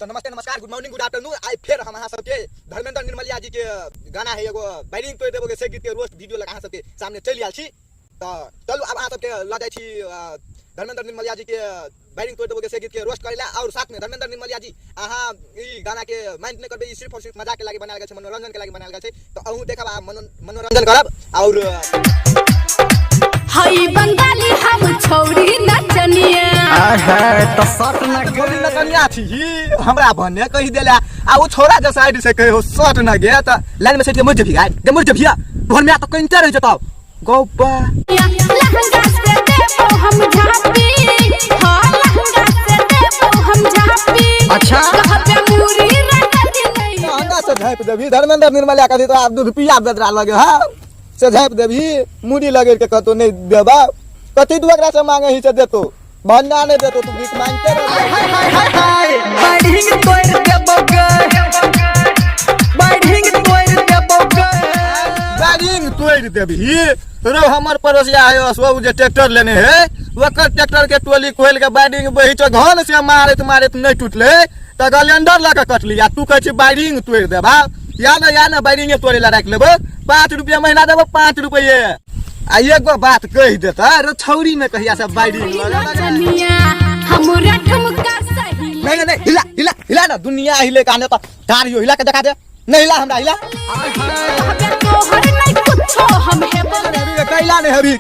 तो नमस्ते नमस्कार गुड मॉर्निंग गुड आफ्टरनून। आई फिर हम अहाँ सबके धर्मेंद्र निर्मलिया जी के गाना है एगो बैरिंग तोड़ देबो के से गीत के रोस्ट वीडियो लगा अहाँ सबके सामने चल आल छी। तो चलू अब अहाँ सबके ल जाय छी धर्मेंद्र निर्मलिया जी के बैरिंग तोड़ देबो के से गीत के रोस्ट करेला। और साथ में धर्मेंद्र निर्मलिया जी अहाँ ई गाना के माइंड नहीं करबे, ई सिर्फ और सिर्फ मजाक के लागि बनायल गेल छै, मनोरंजन के लागि बनायल गेल छै। तो अहू देखब आ मनोरंजन करब। और हई बंगाली हम छौरी नचनिया तो शर्ट न छोरी नचनिया छी हमरा भन्ने कहि देला। आ वो छोरा जे साइड से कहे हो शर्ट न गे त लाइन में सेट के मर जभी गाय के मर जभी घर में तो कइते रह जताओ गौपा लहंगा से देबो हम झापी। हां लहंगा से देबो हम झापी। अच्छा कहबे मुरी रटती नहीं लहंगा से झाप देबी धर्मेंद्र निर्मलिया कथि तो आप रुपया बेदरा लगे हां से झाप देबी मुड़ी लगे के कतो नहीं देबा कथि तू एकरा से मांगे ही से देतो भन्ना नहीं देतो तू भीख मांगते रह। बैडिंग तोड़ देबो गे बैडिंग तोड़ देबो गे बैरिंग तोड़ देबी रो हमर पड़ोसिया है असो जे ट्रैक्टर लेने है ओकर ट्रैक्टर के टोली कोइल के बैरिंग बही तो घन से मारत नहीं टूटले त गलेंडर लगा कटली। आ तू कह छी बैरिंग तोड़ देबा या ना बैरिंग तोड़े ला राख लेबो 5 रुपया महीना देबो 5 रुपये। आ एगो बात कह देता रो छौरी में कहिया से बैरिंग नचनिया हमरा ठुमका सही नहीं हिला हिला हिला ना दुनिया हिले काने तो गाड़ियो हिला के दिखा दे नहीं हिला हमरा हिला कहबे तोहर नहीं कुछो हम हेबो कैला ने हेवी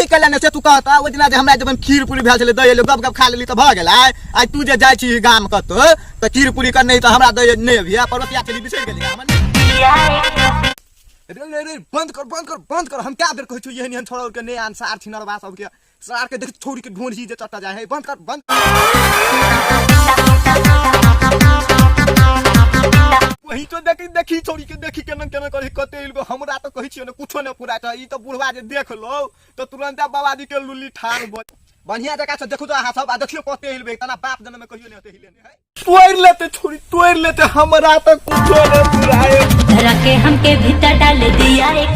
कैला ने से तू कहता ओ दिना जे हमरा जब खीर पूरी भेल छले दय गप गप खा लेली त भ गेलै। आ तू जे जाय छी गाम कतो त खीर पूरी कर नहीं त हमरा दय नहीं अभिया परतिया चली बिसर गेली रे बंद कर हम क्या देर कहै छु एहन छोड़ के नहीं आंसर छिनरबा सब के सार के देख छोड़ी के ढोंढी जे चट्टा जाय है बंद कर वही तो देखी छोड़ी के देखी केना करी कते इलगो हमरा तो कहि छियो ने कुछो ने पूरा त ई तो बुढ़वा जे देख लो तो तुरंत बाबाजी के लुल्ली ठाड़ बढ़िया जगह से देखू तो अहाँ सब आ देखियो कते हिलबे तना बाप जन्म में कहियो ने होते हिले ने है तोड़ लेते हमरा तो कुछो ने पुराए धरा के हमके भीतर डाल दिया एक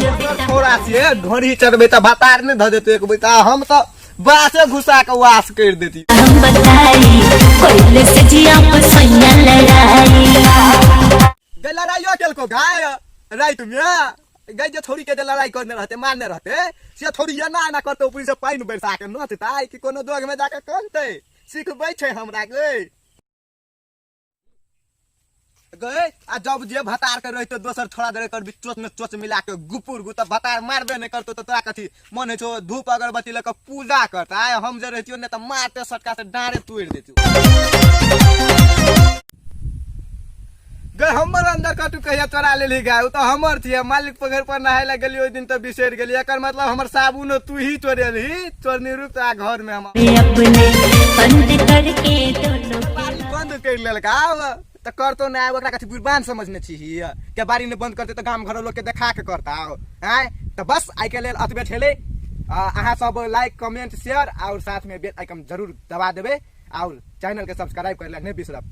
थोड़ा से ढोरी चढ़बे त भातार ने ध देते एक बेटा हम तो बासे घुसा के वास कर देती। हम बताई कोइले से जिया पर सैया लड़ाई गै लड़ाइयो केल को गाय रात में गै जे छोरी के लड़ाई करने रहते मारने रहते से थोड़ी ना ना करते ऊपर से पानी बरसा के नचताई कि कोनो दोग में जाके करते सिखबै छै हमरा गए आ जब जे भतार के रहते दोसर थोड़ा देर कर चोच में चोच मिला के गुपुर गु त भतार मारबे नहीं करतो तो तोरा कथी मन है छो धूप अगरबत्ती लेके पूजा करता है। हम जे रहतियो ने त मारते सटका से डांरे तोड़ देतियो गए हमर अंदर कटु कहिया चोरा लेली गाय तो हमर थिए मालिक पगर पर नहाय ला गेली ओइ दिन त बिसर गेली एकर मतलब हमर साबुन तू ही चोरेली चोरनी रूप आ घर में हम अपने बंद करके दोनों बंद कर लेलका त करतो ना ओकरा कथि बुरबान समझने छी के बारी ने बंद करते त गाम घर लोग के देखा के करता हैं। त बस आई के लेल अतबे छले। अहाँ सब लाइक कमेंट शेयर और साथ में बेल आइकन जरूर दबा देबे और चैनल के सब्सक्राइब कर ले नहीं बिसरब।